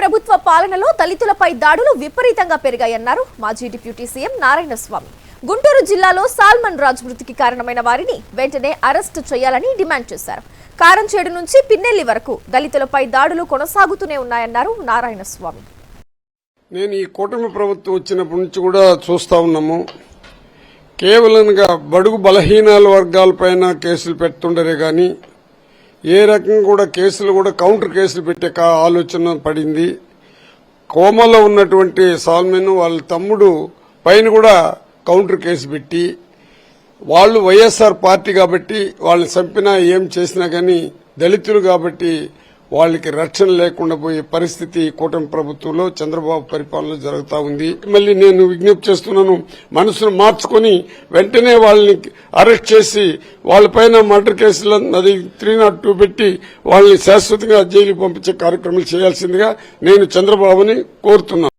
ప్రభుత్వ పాలనలో దళితులపై దాడులు విపరీతంగా పెరిగాయన్నారు మాజీ డిప్యూటీ సీఎం నారాయణస్వామి. గుంటూరు జిల్లాలో సాల్మన్ రాజ్ మృతికి కారణమైన వారిని వెంటనే అరెస్టు చేయాలని డిమాండ్ చేశారు. కారంచేడు నుంచి పిన్నెల్లి వరకు దళితులపై దాడులు కొనసాగుతూనే ఉన్నాయన్నారు నారాయణస్వామి. నేను ఈ కూటమి ప్రభుత్వం వచ్చినప్పటి నుంచి కూడా చూస్తా ఉన్నాము. కేవలంగా బడుగు బలహీనాల వర్గాలపైన కేసులు పెడుతుండరే గాని ఏ రకంగా కూడా కేసులు కూడా కౌంటర్ కేసులు పెట్టే ఆలోచన పడింది. కోమలో ఉన్నటువంటి సాల్మెన్ వాళ్ళ తమ్ముడు పైన కూడా కౌంటర్ కేసు పెట్టి వాళ్ళు వైఎస్ఆర్ పార్టీ కాబట్టి వాళ్ళని చంపినా ఏం చేసినా గానీ దళితులు కాబట్టి వాళ్ళకి రక్షణ లేకుండా పోయే పరిస్థితి కూటమి ప్రభుత్వంలో చంద్రబాబు పరిపాలనలో జరుగుతా ఉంది. మళ్ళీ నేను విజ్ఞప్తి చేస్తున్నాను, మనసును మార్చుకుని వెంటనే వాళ్ళని అరెస్ట్ చేసి వాళ్ళపైన మర్డర్ కేసులు 302 పెట్టి వాళ్ళని శాశ్వతంగా జైలుకి పంపించే కార్యక్రమాలు చేయాల్సిందిగా నేను చంద్రబాబుని కోరుతున్నాను.